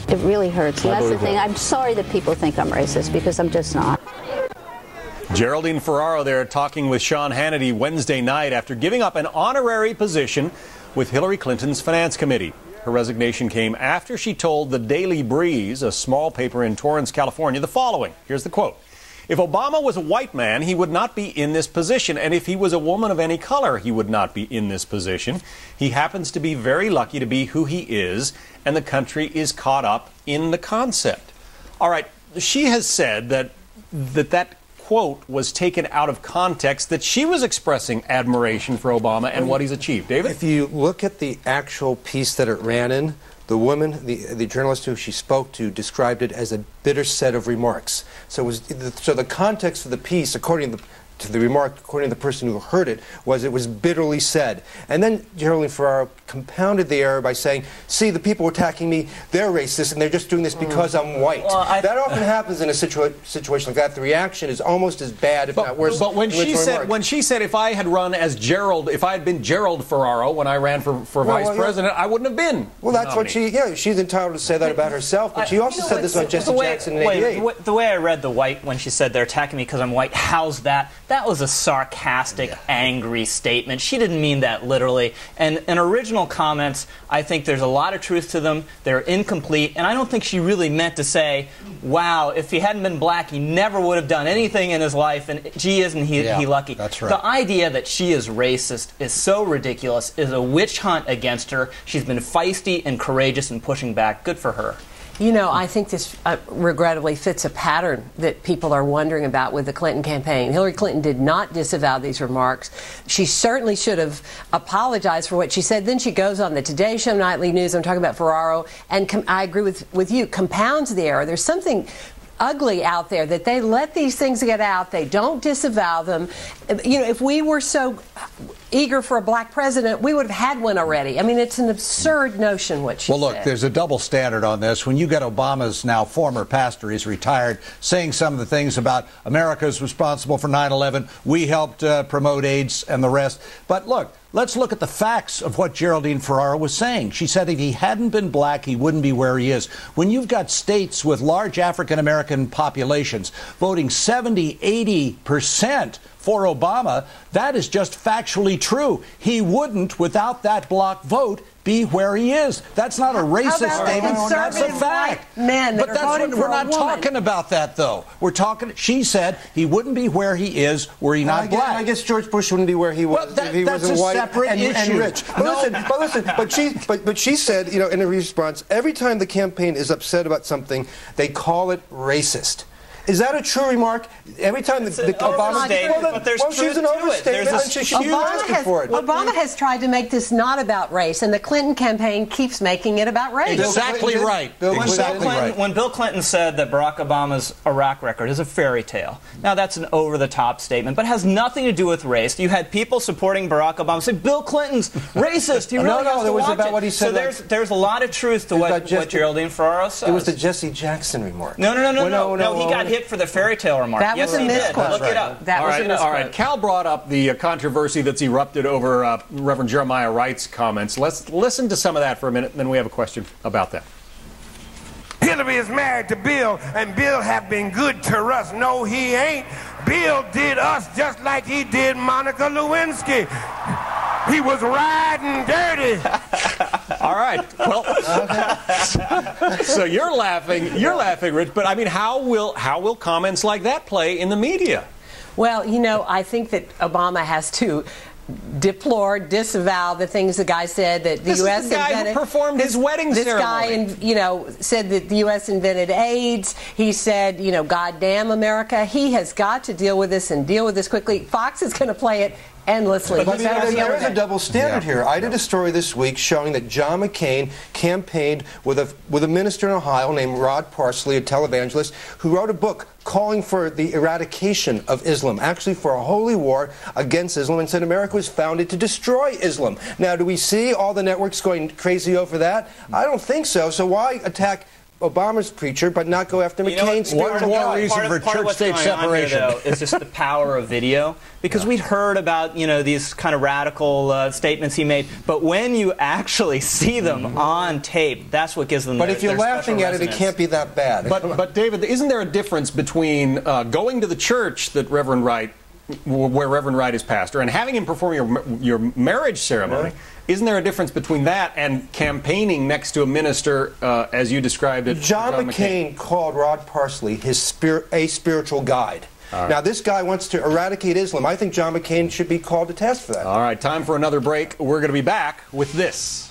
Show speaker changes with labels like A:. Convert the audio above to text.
A: It really hurts. And that's the thing. I'm sorry that people think I'm racist, because I'm just not.
B: Geraldine Ferraro there talking with Sean Hannity Wednesday night after giving up an honorary position with Hillary Clinton's Finance Committee. Her resignation came after she told the Daily Breeze, a small paper in Torrance, California, the following. Here's the quote. If Obama was a white man, he would not be in this position. And if he was a woman of any color, he would not be in this position. He happens to be very lucky to be who he is, and the country is caught up in the concept. All right, she has said that quote was taken out of context, that she was expressing admiration for Obama and what he's achieved. David?
C: If you look at the actual piece that it ran in, the woman, the journalist who she spoke to, described it as a bitter set of remarks. So the context of the piece, according to the remark, according to the person who heard it, it was bitterly said. And then Geraldine Ferraro compounded the error by saying, see, the people attacking me, they're racist, and they're just doing this because I'm white. Well, that often happens in a situation like that. The reaction is almost as bad, if not worse.
B: But when she said if I had run as Gerald, if I had been Gerald Ferraro when I ran for vice president, I wouldn't have been.
C: Well, that's what she's entitled to say that about herself, but she also said this about Jesse Jackson in '88.
D: The way I read the white, when she said they're attacking me because I'm white, how's that? That was a sarcastic, angry statement. She didn't mean that literally. And in original comments, I think there's a lot of truth to them. They're incomplete. And I don't think she really meant to say, wow, if he hadn't been black, he never would have done anything in his life, and gee, isn't he lucky.
E: That's right.
D: The idea that she is racist is so ridiculous, is a witch hunt against her. She's been feisty and courageous and pushing back. Good for her.
F: You know, I think this regrettably fits a pattern that people are wondering about with the Clinton campaign. Hillary Clinton did not disavow these remarks. She certainly should have apologized for what she said. Then she goes on the Today Show Nightly News, I'm talking about Ferraro, and I agree with you, compounds the error. There's something ugly out there that they let these things get out. They don't disavow them. You know, if we were so eager for a black president, we would have had one already. I mean, it's an absurd notion what she said.
E: Well, look, there's a double standard on this. When you get Obama's now former pastor, he's retired, saying some of the things about America's responsible for 9/11, we helped promote AIDS and the rest. But look, let's look at the facts of what Geraldine Ferraro was saying. She said if he hadn't been black, he wouldn't be where he is. When you've got states with large African-American populations voting 70, 80% for Obama, that is just factually true. He wouldn't, without that block vote, be where he is. That's not a racist statement. That's a fact.
F: Men
E: but we're not talking about that, though. We're talking. She said he wouldn't be where he is were he not black.
C: I guess George Bush wouldn't be where he was if he wasn't white and rich. But she said, you know, in a response, every time the campaign is upset about something, they call it racist. Is that a true remark? Every time the Obama
D: statement, but there's
C: she's an overstatement, and she should be arrested for it.
F: Obama has tried to make this not about race, and the Clinton campaign keeps making it about race.
E: Exactly right.
D: When Bill Clinton said that Barack Obama's Iraq record is a fairy tale, now that's an over-the-top statement, but has nothing to do with race. You had people supporting Barack Obama say, Bill Clinton's racist. He really has to watch
C: about
D: it.
C: What he said.
D: So there's a lot of truth to what Geraldine Ferraro says.
C: It was the Jesse Jackson remark.
D: No, he got hit for the fairy tale remark.
F: That was a misquote.
D: Look it up.
F: That was a misquote.
B: All right. Cal brought up the controversy that's erupted over Reverend Jeremiah Wright's comments. Let's listen to some of that for a minute, and then we have a question about that.
G: Hillary is married to Bill, and Bill have been good to us. No, he ain't. Bill did us just like he did Monica Lewinsky. He was riding dirty.
B: All right. Well, so you're laughing, Rich. But I mean, how will comments like that play in the media?
F: Well, you know, I think that Obama has to disavow the things the guy said that the U.S.
B: This is the guy who performed his wedding ceremony.
F: This guy, said that the U.S. invented AIDS. He said, God damn America. He has got to deal with this and deal with this quickly. Fox is going to play it endlessly.
C: But there is a double standard here. I did a story this week showing that John McCain campaigned with a minister in Ohio named Rod Parsley, a televangelist, who wrote a book calling for the eradication of Islam, actually for a holy war against Islam, and said America was founded to destroy Islam. Now, do we see all the networks going crazy over that? I don't think so. So why attack Obama's preacher, but not go after McCain's spiritual
E: One
C: guide.
E: reason for church-state separation
D: is just the power of video, because we'd heard about these kind of radical statements he made, but when you actually see them on tape, that's what gives them.
C: But if you're laughing at it, it can't be that bad.
B: But David, isn't there a difference between going to the church that Reverend Wright, where Reverend Wright is pastor, and having him perform your marriage ceremony? Isn't there a difference between that and campaigning next to a minister, as you described it?
C: John McCain called Rod Parsley his spiritual guide. Right. Now, this guy wants to eradicate Islam. I think John McCain should be called to task for that.
B: All right, time for another break. We're going to be back with this.